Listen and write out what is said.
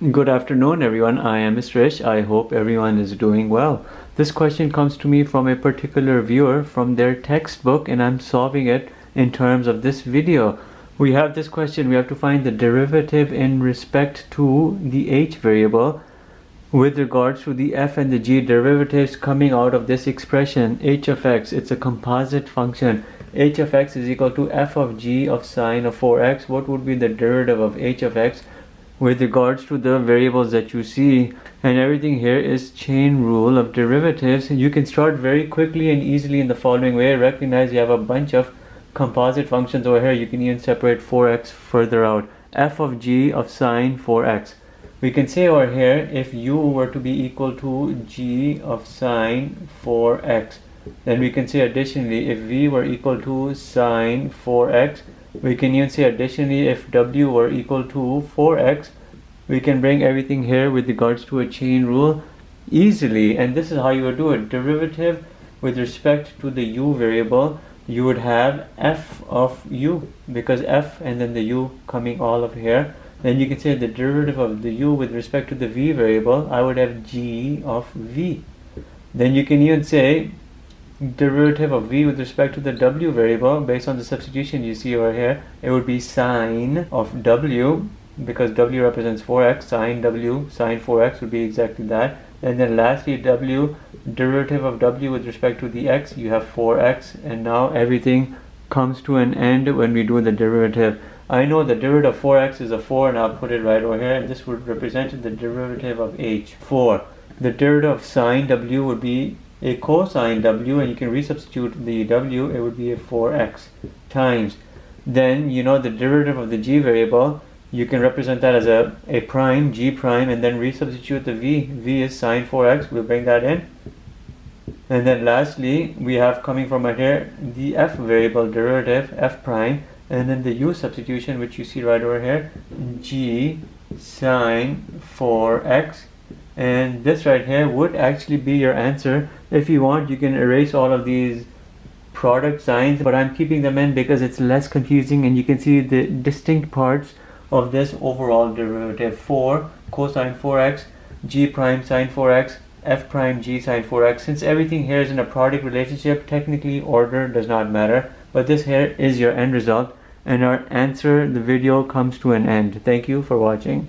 Good afternoon everyone, I am Mr. Ish. I hope everyone is doing well. This question comes to me from a particular viewer from their textbook and I'm solving it in terms of this video. We have this question, we have to find the derivative in respect to the h variable with regards to the f and the g derivatives coming out of this expression h of x. It's a composite function. H of x is equal to f of g of sine of 4x. What would be the derivative of h of x with regards to the variables that you see? And everything here is chain rule of derivatives. You can start very quickly and easily in the following way. Recognize you have a bunch of composite functions over here. You can even separate 4x further out. F of g of sine 4x. We can say over here, if u were to be equal to g of sine 4x, then we can say additionally, if v were equal to sine 4x, we can even say additionally, if w were equal to 4x, we can bring everything here with regards to a chain rule easily. And this is how you would do it. Derivative with respect to the u variable, you would have f of u, because f and then the u coming all of here. Then you can say the derivative of the u with respect to the v variable, I would have g of v. Then you can even say derivative of v with respect to the w variable, based on the substitution you see over here, it would be sine of w, because w represents 4x, sine w, sine 4x would be exactly that. And then lastly, w, derivative of w with respect to the x, you have 4x, and now everything comes to an end when we do the derivative. I know the derivative of 4x is a 4, and I'll put it right over here, and this would represent the derivative of h, 4. The derivative of sine w would be a cosine w, and you can resubstitute the w, it would be a 4x times. Then you know the derivative of the g variable, you can represent that as a prime, g prime, and then resubstitute the v is sine 4x, we'll bring that in. And then lastly, we have coming from right here the f variable derivative, f prime, and then the u substitution, which you see right over here, g sine 4x. And this right here would actually be your answer. If you want, you can erase all of these product signs, but I'm keeping them in because it's less confusing and you can see the distinct parts of this overall derivative. 4 cosine 4x, g prime sine 4x, f prime g sine 4x. Since everything here is in a product relationship, technically order does not matter, but this here is your end result, and our answer, the video comes to an end. Thank you for watching.